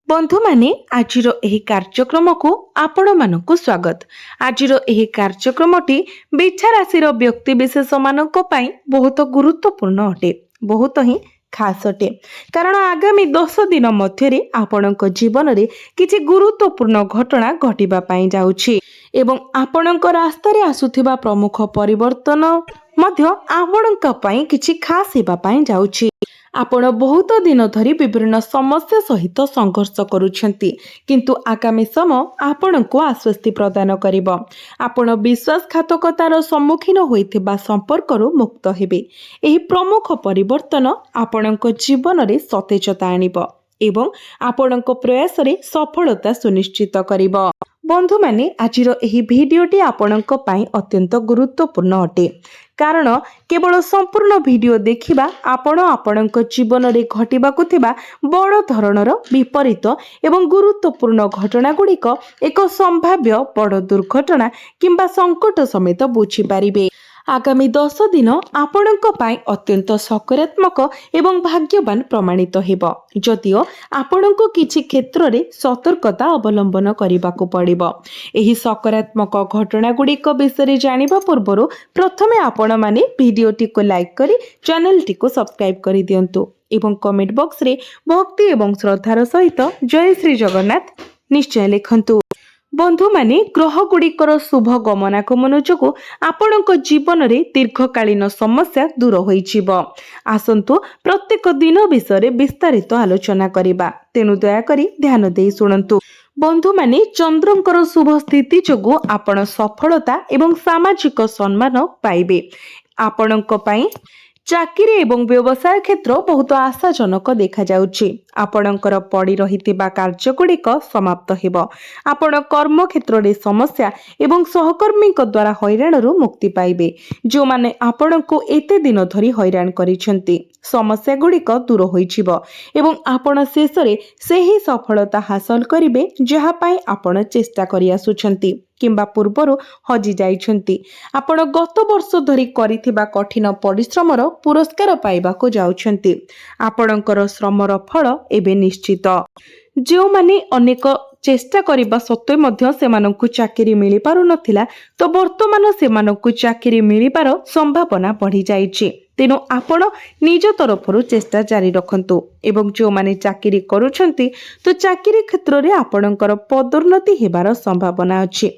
बंधु माने आजिर एही कार्यक्रम को आपण मानकु स्वागत। आजिर एही कार्यक्रमटी बिछा राशि व्यक्ति विशेष मानक पई बहुत गुरुत्वपूर्ण अटे, बहुत ही खास अटे। कारण आगामी 10 दिन मध्यरे आपणक जीवन रे किछि गुरुत्वपूर्ण घटना घटिबा पई जाउछि एवं आपणक रास्ता रे आसुथिबा प्रमुख परिवर्तन मध्य आपणक पई किछि खास हेबा पई जाउछि। आपण बहुत दिन धरी विभिन्न समस्या सहित संघर्ष करुछंती, किंतु आगामी समय आपण को आश्वस्ति प्रदान करिबो। आपण विश्वासघातकतार सम्मुखीन होइथिबा संपर्करू मुक्त हेबे। एही प्रमुख परिवर्तन आपणक जीवन रे सतेजता आनिबो एवं आपणक प्रयास रे सफलता सुनिश्चित करिबो। बंधु माने आजिर एही भिडियोटी आपणक पई अत्यंत गुरुत्वपूर्ण अटे, कारण केवल संपूर्ण वीडियो देखिबा आपण आपणक जीवन रे घटिबाकु थिबा बड़ धरणर विपरीत एवं गुरुत्वपूर्ण घटना गुड़िक एक संभाव्य बड़ दुर्घटना किंबा संकट समेत बुझी पारिबे। आगामी 10 दिन आपणक पई अत्यंत सकारात्मक एवं भाग्यवान प्रमाणित हेबो, जदिओ आपणको किछि क्षेत्र रे सतर्कता अवलंबन करिबाकू पड़िबो। एही सकारात्मक घटना गुड़िक विषय जानिबा पूर्वरु प्रथमे आपण माने वीडियोटी को लाइक करी चैनल टी को सब्सक्राइब करि दियंतु एवं कमेंट बॉक्स रे भक्ति एवं श्रद्धार सहित जय श्री जगन्नाथ निश्चय लिखंतु। बंधु माने ग्रह गुड़िकर शुभ गमनागमन जोगु आपणक जीवन रे दीर्घकालीन समस्या दूर होइछिबो। आसंतु प्रत्येक दिन विषय विस्तारित आलोचना करिबा, तेनु दया करी ध्यान देई सुनंतु। बंधु माने चंद्रंकर शुभ स्थिति जोगु आपण सफलता एवं सामाजिक सम्मान पाइबे। आपणक पई चाकरी एवं व्यवसाय क्षेत्र बहुत आशाजनक देखा जाउछि। आपणकर पड़ी रहितिबा कार्य गुड़िक समाप्त हेबो। आपण कर्म क्षेत्र रे समस्या एवं सहकर्मी द्वारा हैराणरू मुक्ति पाइबे। जो माने आपणको एते दिन धरी हैरान करिसेंती समस्या गुड़िक दूर होइछिबो एवं आपण शेष रे सेही सफलता हासिल करिवे जहा पई आपण चेष्टा करि आसुछंती किंबा पूर्वरु हजि जाइछंती। आपण गत वर्ष धरी करिथिबा कठिन परिश्रमर पुरस्कार पाइबाको जाउछंती। आपणकर श्रमर फल एबे निश्चित। जो माने अनेक चेष्टा करिबा सत्वे मध्य सेमानंकु चाकरी मिली पारु नथिला, तो वर्तमान सेमानंकु चाकरी मिलिबार संभावना बढ़ी जाइछि। तेनु आपण निज तरफरु चेष्टा जारी रखंतु एवं जो माने चाकरी करूछंती तो चाकरी क्षेत्र रे आपणकर पदोन्नति हेबार संभावना अछि।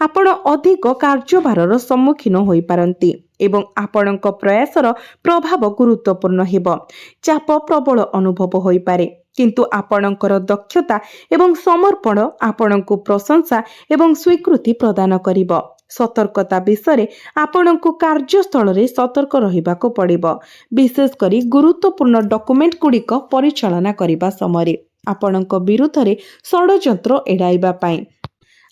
आपण अधिक कार्यभारर सम्मुखीन होई पारंती एवं आपणक प्रयासर प्रभाव गुरुत्वपूर्ण हेबो। चाप प्रबल अनुभव होई पारे, किंतु आपणकर दक्षता एवं समर्पण आपणको प्रशंसा एवं स्वीकृति प्रदान करिबो। सतर्कता विषय आपणको कार्यस्थल रे सतर्क रहिबाको पड़िबो, विशेष करी गुरुत्वपूर्ण डॉक्यूमेंट गुड़िक परिचालना करिबा समय आपणको विरुद्ध रे षडयंत्र एड़ाइबा पई।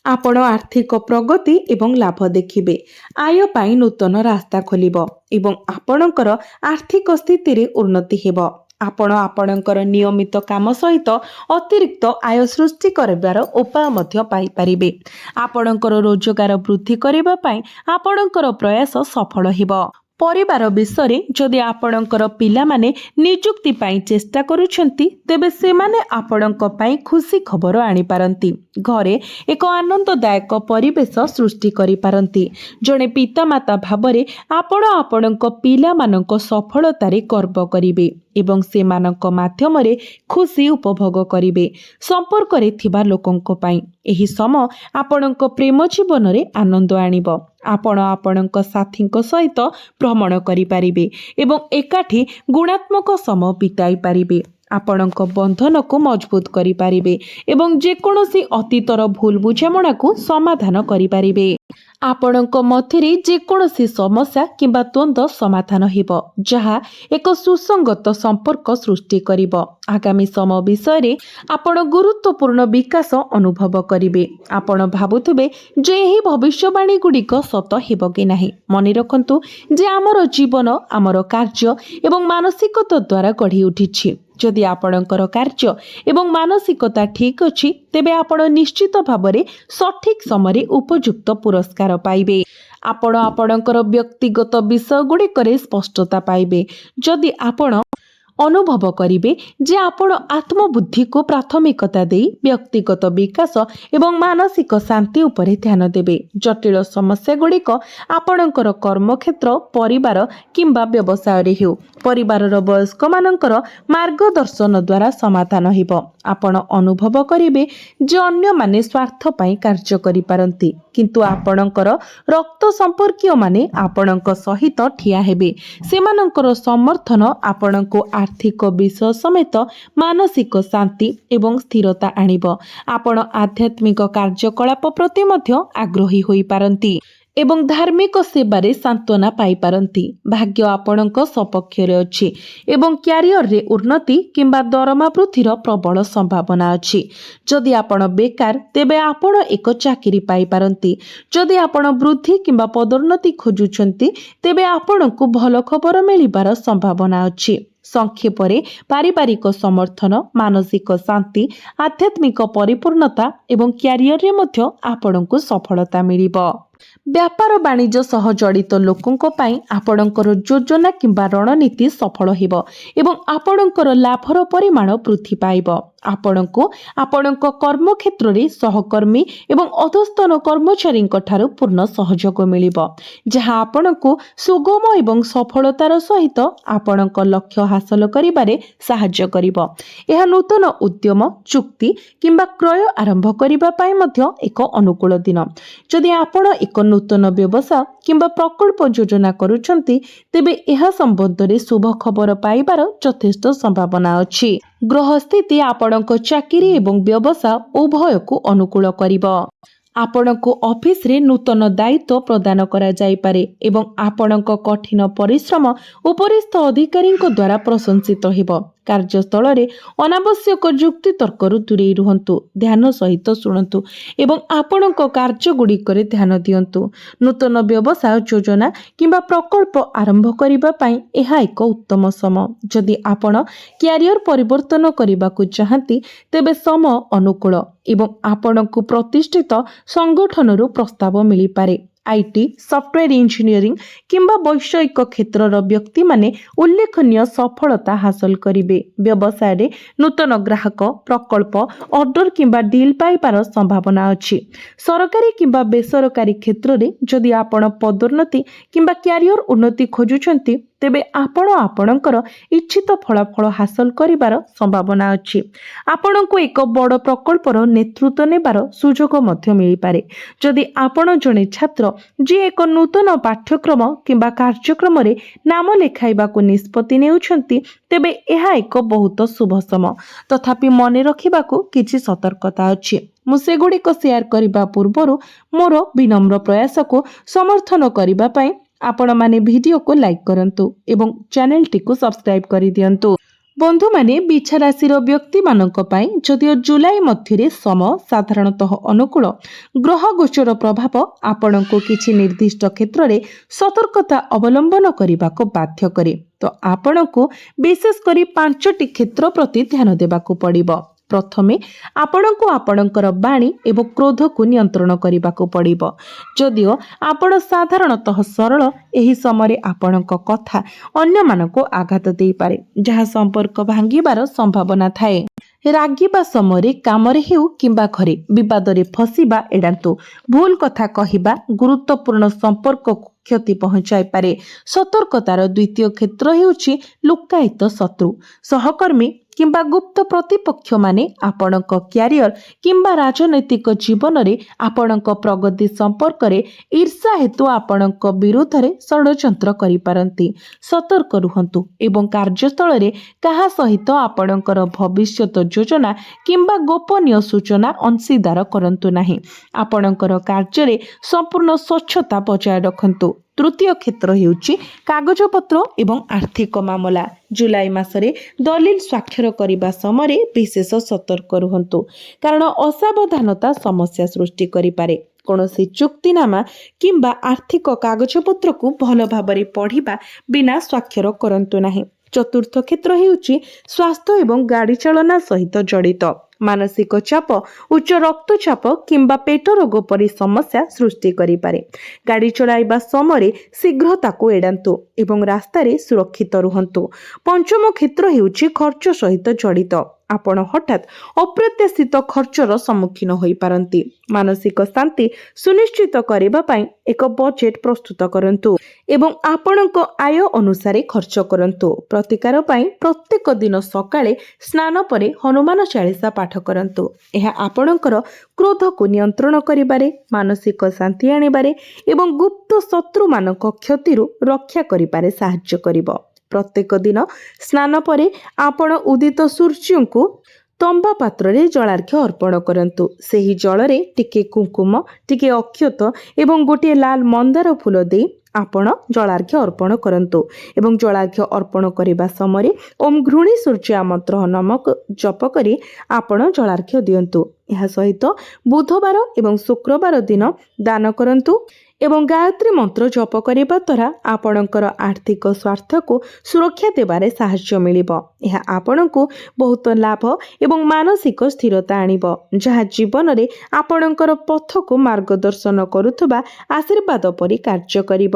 आपण आर्थिक प्रगति एवं लाभ देखिबे। आय पाई नूतन रास्ता खोलिबो एवं आपणकर आर्थिक स्थिति रे उन्नति हेबो। आपण आपणकर नियमित काम सहित अतिरिक्त आय सृष्टि करिबार उपाय मध्य पाई परिबे। आपणकर रोजगार वृद्धि करिबा पई आपणकर प्रयास सफल हेबो। परिवार विषय जदि आपणकर पिला माने नियुक्ति पाई चेष्टा करूछंती, तेबे से माने आपणक पाई खुशी खबर आनी पारंती। घरे एक आनंददायक परिवेश सृष्टि करि पारंती। जणे पितामाता भाबरे आपण आपणक पिला मानक सफलता रे गर्व करिवे एवं से मानक माध्यम रे खुशी उपभोग करिवे। संपर्क रे थिबा लोकंक पाई एही समय आपणक प्रेम जीवन रे आनंद आनिबो। आपण आपणक साथींक सहित भ्रमण करि पारिबे एवं एकाठी गुणात्मक समय बिताई पारिबे। आपणक बंधन को मजबूत करि पारिबे एवं जे कोनोसी अतीतर भूल बुझामणा को समाधान करि पारिबे। आपणक मध्यरे जे कोनोसी समस्या किंबा द्वंद्व समाधान हेबो, जहा एक सुसंगत संपर्क सृष्टि करिबो। आगामी समय विषय रे आपण गुरुत्वपूर्ण विकास अनुभव करिवे। आपण भाबुथबे जे एही भविष्यवाणी गुड़िक सत हेबो कि नाही। मने रखंतु जे आमर जीवन आमर कार्य एवं मानसिकता द्वारा गढ़ी उठिछि। जदि आपणकर कार्य एवं मानसिकता ठीक अछि, तेबे आपण निश्चित भाबरे सठिक समय उपयुक्त पुरस्कार पाइबे। आपण आपणकर व्यक्तिगत विषय गुड़िकरे स्पष्टता पाइबे। जदि आपण ଅନୁଭବ କରିବେ ଯେ ଆପଣ ଆତ୍ମବୁଦ୍ଧିକୁ ପ୍ରାଥମିକତା ଦେଇ ବ୍ୟକ୍ତିଗତ ବିକାଶ ଏବଂ ମାନସିକ ଶାନ୍ତି ଉପରେ ଧ୍ୟାନ ଦେବେ। ଜଟିଳ ସମସ୍ୟାଗୁଡ଼ିକ ଆପଣଙ୍କର କର୍ମକ୍ଷେତ୍ର, ପରିବାର କିମ୍ବା ବ୍ୟବସାୟରେ ହେଉ, ପରିବାରର ବୟସ୍କମାନଙ୍କର ମାର୍ଗଦର୍ଶନ ଦ୍ୱାରା ସମାଧାନ ହେବ। ଆପଣ ଅନୁଭବ କରିବେ ଯେ ଅନ୍ୟମାନେ ସ୍ୱାର୍ଥ ପାଇଁ କାର୍ଯ୍ୟ କରିପାରନ୍ତି, କିନ୍ତୁ ଆପଣଙ୍କର ରକ୍ତ ସମ୍ପର୍କୀୟମାନେ ଆପଣଙ୍କ ସହିତ ଠିଆ ହେବେ। ସେମାନଙ୍କର ସମର୍ଥନ ଆପଣଙ୍କୁ ଆର୍ଥିକ ବିଷୟ ସମେତ ମାନସିକ ଶାନ୍ତି ଏବଂ ସ୍ଥିରତା ଆଣିବ। ଆପଣ ଆଧ୍ୟାତ୍ମିକ କାର୍ଯ୍ୟକଳାପ ପ୍ରତି ମଧ୍ୟ ଆଗ୍ରହୀ ହୋଇପାରନ୍ତି ଏବଂ ଧାର୍ମିକ ସେବାରେ ସାନ୍ତ୍ୱନା ପାଇପାରନ୍ତି। ଭାଗ୍ୟ ଆପଣଙ୍କ ସପକ୍ଷରେ ଅଛି ଏବଂ କ୍ୟାରିୟରରେ ଉନ୍ନତି କିମ୍ବା ଦରମା ବୃଦ୍ଧିର ପ୍ରବଳ ସମ୍ଭାବନା ଅଛି। ଯଦି ଆପଣ ବେକାର, ତେବେ ଆପଣ ଏକ ଚାକିରି ପାଇପାରନ୍ତି। ଯଦି ଆପଣ ବୃଦ୍ଧି କିମ୍ବା ପଦୋନ୍ନତି ଖୋଜୁଛନ୍ତି, ତେବେ ଆପଣଙ୍କୁ ଭଲ ଖବର ମିଳିବାର ସମ୍ଭାବନା ଅଛି। ସଂକ୍ଷେପରେ, ପାରିବାରିକ ସମର୍ଥନ, ମାନସିକ ଶାନ୍ତି, ଆଧ୍ୟାତ୍ମିକ ପରିପୂର୍ଣ୍ଣତା ଏବଂ କ୍ୟାରିୟରରେ ମଧ୍ୟ ଆପଣଙ୍କୁ ସଫଳତା ମିଳିବ। ବ୍ୟାପାର ବାଣିଜ୍ୟ ସହ ଜଡ଼ିତ ଲୋକଙ୍କ ପାଇଁ ଆପଣଙ୍କର ଯୋଜନା କିମ୍ବା ରଣନୀତି ସଫଳ ହେବ ଏବଂ ଆପଣଙ୍କର ଲାଭର ପରିମାଣ ବୃଦ୍ଧି ପାଇବ। ଆପଣଙ୍କୁ ଆପଣଙ୍କ କର୍ମକ୍ଷେତ୍ରରେ ସହକର୍ମୀ ଏବଂ ଅଧସ୍ତନ କର୍ମଚାରୀଙ୍କ ଠାରୁ ପୂର୍ଣ୍ଣ ସହଯୋଗ ମିଳିବ, ଯାହା ଆପଣଙ୍କୁ ସୁଗମ ଏବଂ ସଫଳତାର ସହିତ ଆପଣଙ୍କ ଲକ୍ଷ୍ୟ ହାସଲ କରିବାରେ ସାହାଯ୍ୟ କରିବ। ଏହା ନୂତନ ଉଦ୍ୟମ, ଚୁକ୍ତି କିମ୍ବା କ୍ରୟ ଆରମ୍ଭ କରିବା ପାଇଁ ମଧ୍ୟ ଏକ ଅନୁକୂଳ ଦିନ। ଯଦି ଆପଣ ଏକ ନୂତନ ବ୍ୟବସାୟ କିମ୍ବା ପ୍ରକଳ୍ପ ଯୋଜନା କରୁଛନ୍ତି, ତେବେ ଏହା ସମ୍ବନ୍ଧରେ ଶୁଭ ଖବର ପାଇବାର ଯଥେଷ୍ଟ ସମ୍ଭାବନା ଅଛି। ଗ୍ରହ ସ୍ଥିତି ଆପଣଙ୍କ ଚାକିରି ଏବଂ ବ୍ୟବସାୟ ଉଭୟକୁ ଅନୁକୂଳ କରିବ। ଆପଣଙ୍କୁ ଅଫିସରେ ନୂତନ ଦାୟିତ୍ୱ ପ୍ରଦାନ କରାଯାଇପାରେ ଏବଂ ଆପଣଙ୍କ କଠିନ ପରିଶ୍ରମ ଉପରିସ୍ଥ ଅଧିକାରୀଙ୍କ ଦ୍ୱାରା ପ୍ରଶଂସିତ ହେବ। କାର୍ଯ୍ୟସ୍ଥଳରେ ଅନାବଶ୍ୟକ ଯୁକ୍ତି ତର୍କରୁ ଦୂରେଇ ରୁହନ୍ତୁ, ଧ୍ୟାନ ସହିତ ଶୁଣନ୍ତୁ ଏବଂ ଆପଣଙ୍କ କାର୍ଯ୍ୟଗୁଡ଼ିକରେ ଧ୍ୟାନ ଦିଅନ୍ତୁ। ନୂତନ ବ୍ୟବସାୟ ଯୋଜନା କିମ୍ବା ପ୍ରକଳ୍ପ ଆରମ୍ଭ କରିବା ପାଇଁ ଏହା ଏକ ଉତ୍ତମ ସମୟ। ଯଦି ଆପଣ କ୍ୟାରିୟର ପରିବର୍ତ୍ତନ କରିବାକୁ ଚାହାନ୍ତି, ତେବେ ସମୟ ଅନୁକୂଳ ଏବଂ ଆପଣଙ୍କୁ ପ୍ରତିଷ୍ଠିତ ସଂଗଠନରୁ ପ୍ରସ୍ତାବ ମିଳିପାରେ। ଆଇଟି, ସଫ୍ଟୱେର ଇଞ୍ଜିନିୟରିଂ କିମ୍ବା ବୈଷୟିକ କ୍ଷେତ୍ରର ବ୍ୟକ୍ତିମାନେ ଉଲ୍ଲେଖନୀୟ ସଫଳତା ହାସଲ କରିବେ। ବ୍ୟବସାୟରେ ନୂତନ ଗ୍ରାହକ, ପ୍ରକଳ୍ପ, ଅର୍ଡର କିମ୍ବା ଡିଲ୍ ପାଇବାର ସମ୍ଭାବନା ଅଛି। ସରକାରୀ କିମ୍ବା ବେସରକାରୀ କ୍ଷେତ୍ରରେ ଯଦି ଆପଣ ପଦୋନ୍ନତି କିମ୍ବା କ୍ୟାରିୟର ଉନ୍ନତି ଖୋଜୁଛନ୍ତି, ତେବେ ଆପଣ ଆପଣଙ୍କର ଇଚ୍ଛିତ ଫଳାଫଳ ହାସଲ କରିବାର ସମ୍ଭାବନା ଅଛି। ଆପଣଙ୍କୁ ଏକ ବଡ଼ ପ୍ରକଳ୍ପର ନେତୃତ୍ୱ ନେବାର ସୁଯୋଗ ମଧ୍ୟ ମିଳିପାରେ। ଯଦି ଆପଣ ଜଣେ ଛାତ୍ର ଯିଏ ଏକ ନୂତନ ପାଠ୍ୟକ୍ରମ କିମ୍ବା କାର୍ଯ୍ୟକ୍ରମରେ ନାମ ଲେଖାଇବାକୁ ନିଷ୍ପତ୍ତି ନେଉଛନ୍ତି, ତେବେ ଏହା ଏକ ବହୁତ ଶୁଭ ସମୟ। ତଥାପି ମନେ ରଖିବାକୁ କିଛି ସତର୍କତା ଅଛି। ମୁଁ ସେଗୁଡ଼ିକ ସେୟାର କରିବା ପୂର୍ବରୁ ମୋର ବିନମ୍ର ପ୍ରୟାସକୁ ସମର୍ଥନ କରିବା ପାଇଁ ଆପଣମାନେ ଭିଡ଼ିଓକୁ ଲାଇକ୍ କରନ୍ତୁ ଏବଂ ଚ୍ୟାନେଲଟିକୁ ସବସ୍କ୍ରାଇବ୍ କରିଦିଅନ୍ତୁ। ବନ୍ଧୁମାନେ, ବିଛା ରାଶିର ବ୍ୟକ୍ତିମାନଙ୍କ ପାଇଁ ଯଦିଓ ଜୁଲାଇ ମଧ୍ୟରେ ସମୟ ସାଧାରଣତଃ ଅନୁକୂଳ, ଗ୍ରହ ଗୋଚର ପ୍ରଭାବ ଆପଣଙ୍କୁ କିଛି ନିର୍ଦ୍ଦିଷ୍ଟ କ୍ଷେତ୍ରରେ ସତର୍କତା ଅବଲମ୍ବନ କରିବାକୁ ବାଧ୍ୟ କରେ। ତ ଆପଣଙ୍କୁ ବିଶେଷ କରି 5ଟି କ୍ଷେତ୍ର ପ୍ରତି ଧ୍ୟାନ ଦେବାକୁ ପଡ଼ିବ। ପ୍ରଥମେ, ଆପଣଙ୍କୁ ଆପଣଙ୍କର ବାଣୀ ଏବଂ କ୍ରୋଧକୁ ନିୟନ୍ତ୍ରଣ କରିବାକୁ ପଡ଼ିବ। ଯଦିଓ ଆପଣ ସାଧାରଣତଃ ସରଳ, ଏହି ସମୟରେ ଆପଣଙ୍କ କଥା ଅନ୍ୟମାନଙ୍କୁ ଆଘାତ ଦେଇପାରେ, ଯାହା ସମ୍ପର୍କ ଭାଙ୍ଗିବାର ସମ୍ଭାବନା ଥାଏ। ରାଗିବା ସମୟରେ କାମରେ ହେଉ କିମ୍ବା ଘରେ ବିବାଦରେ ଫସିବା ଏଡ଼ାନ୍ତୁ। ଭୁଲ କଥା କହିବା ଗୁରୁତ୍ୱପୂର୍ଣ୍ଣ ସମ୍ପର୍କକୁ କ୍ଷତି ପହଞ୍ଚାଇପାରେ। ସତର୍କତାର ଦ୍ୱିତୀୟ କ୍ଷେତ୍ର ହେଉଛି ଲୁକ୍କାୟିତ ଶତ୍ରୁ, ସହକର୍ମୀ କିମ୍ବା ଗୁପ୍ତ ପ୍ରତିପକ୍ଷମାନେ ଆପଣଙ୍କ କ୍ୟାରିୟର କିମ୍ବା ରାଜନୈତିକ ଜୀବନରେ ଆପଣଙ୍କ ପ୍ରଗତି ସମ୍ପର୍କରେ ଈର୍ଷା ହେତୁ ଆପଣଙ୍କ ବିରୁଦ୍ଧରେ ଷଡ଼ଯନ୍ତ୍ର କରିପାରନ୍ତି। ସତର୍କ ରୁହନ୍ତୁ ଏବଂ କାର୍ଯ୍ୟସ୍ଥଳରେ କାହା ସହିତ ଆପଣଙ୍କର ଭବିଷ୍ୟତ ଯୋଜନା କିମ୍ବା ଗୋପନୀୟ ସୂଚନା ଅଂଶୀଦାର କରନ୍ତୁ ନାହିଁ। ଆପଣଙ୍କର କାର୍ଯ୍ୟରେ ସମ୍ପୂର୍ଣ୍ଣ ସ୍ୱଚ୍ଛତା ବଜାୟ ରଖନ୍ତୁ। ତୃତୀୟ କ୍ଷେତ୍ର ହେଉଛି କାଗଜପତ୍ର ଏବଂ ଆର୍ଥିକ ମାମଲା। ଜୁଲାଇ ମାସରେ ଦଲିଲ ସ୍ୱାକ୍ଷର କରିବା ସମୟରେ ବିଶେଷ ସତର୍କ ରୁହନ୍ତୁ, କାରଣ ଅସାବଧାନତା ସମସ୍ୟା ସୃଷ୍ଟି କରିପାରେ। କୌଣସି ଚୁକ୍ତିନାମା କିମ୍ବା ଆର୍ଥିକ କାଗଜପତ୍ରକୁ ଭଲ ଭାବରେ ପଢ଼ିବା ବିନା ସ୍ୱାକ୍ଷର କରନ୍ତୁ ନାହିଁ। ଚତୁର୍ଥ କ୍ଷେତ୍ର ହେଉଛି ସ୍ୱାସ୍ଥ୍ୟ ଏବଂ ଗାଡ଼ି ଚାଳନା ସହିତ ଜଡ଼ିତ। ମାନସିକ ଚାପ ଉଚ୍ଚ ରକ୍ତଚାପ କିମ୍ବା ପେଟ ରୋଗ ପରି ସମସ୍ୟା ସୃଷ୍ଟି କରିପାରେ। ଗାଡ଼ି ଚଳାଇବା ସମୟରେ ଶୀଘ୍ର ତାକୁ ଏଡ଼ାନ୍ତୁ ଏବଂ ରାସ୍ତାରେ ସୁରକ୍ଷିତ ରୁହନ୍ତୁ। ପଞ୍ଚମ କ୍ଷେତ୍ର ହେଉଛି ଖର୍ଚ୍ଚ ସହିତ ଜଡ଼ିତ। ଆପଣ ହଠାତ୍ ଅପ୍ରତ୍ୟାଶିତ ଖର୍ଚ୍ଚର ସମ୍ମୁଖୀନ ହୋଇପାରନ୍ତି। ମାନସିକ ଶାନ୍ତି ସୁନିଶ୍ଚିତ କରିବା ପାଇଁ ଏକ ବଜେଟ୍ ପ୍ରସ୍ତୁତ କରନ୍ତୁ ଏବଂ ଆପଣଙ୍କ ଆୟ ଅନୁସାରେ ଖର୍ଚ୍ଚ କରନ୍ତୁ। ପ୍ରତିକାର ପାଇଁ ପ୍ରତ୍ୟେକ ଦିନ ସକାଳେ ସ୍ନାନ ପରେ ହନୁମାନ ଚାଳିଶା ପାଠ କରନ୍ତୁ। ଏହା ଆପଣଙ୍କର କ୍ରୋଧକୁ ନିୟନ୍ତ୍ରଣ କରିବାରେ, ମାନସିକ ଶାନ୍ତି ଆଣିବାରେ ଏବଂ ଗୁପ୍ତ ଶତ୍ରୁମାନଙ୍କ କ୍ଷତିରୁ ରକ୍ଷା କରିବାରେ ସାହାଯ୍ୟ କରିବ। ପ୍ରତ୍ୟେକ ଦିନ ସ୍ନାନ ପରେ ଆପଣ ଉଦିତ ସୂର୍ଯ୍ୟଙ୍କୁ ତମ୍ବା ପାତ୍ରରେ ଜଳାର୍ଘ୍ୟ ଅର୍ପଣ କରନ୍ତୁ। ସେହି ଜଳରେ ଟିକେ କୁଙ୍କୁମ, ଟିକେ ଅକ୍ଷତ ଏବଂ ଗୋଟିଏ ଲାଲ ମନ୍ଦାର ଫୁଲ ଦେଇ ଆପଣ ଜଳାର୍ଘ୍ୟ ଅର୍ପଣ କରନ୍ତୁ ଏବଂ ଜଳାର୍ଘ୍ୟ ଅର୍ପଣ କରିବା ସମୟରେ ଓମ୍ ଘୃଣୀ ସୂର୍ଯ୍ୟା ମନ୍ତ୍ର ନାମକ ଜପ କରି ଆପଣ ଜଳାର୍ଘ୍ୟ ଦିଅନ୍ତୁ। ଏହା ସହିତ ବୁଧବାର ଏବଂ ଶୁକ୍ରବାର ଦିନ ଦାନ କରନ୍ତୁ ଏବଂ ଗାୟତ୍ରୀ ମନ୍ତ୍ର ଜପ କରିବା ଦ୍ୱାରା ଆପଣଙ୍କର ଆର୍ଥିକ ସ୍ୱାର୍ଥକୁ ସୁରକ୍ଷା ଦେବାରେ ସାହାଯ୍ୟ ମିଳିବ। ଏହା ଆପଣଙ୍କୁ ବହୁତ ଲାଭ ଏବଂ ମାନସିକ ସ୍ଥିରତା ଆଣିବ, ଯାହା ଜୀବନରେ ଆପଣଙ୍କର ପଥକୁ ମାର୍ଗଦର୍ଶନ କରୁଥିବା ଆଶୀର୍ବାଦ ପରି କାର୍ଯ୍ୟ କରିବ।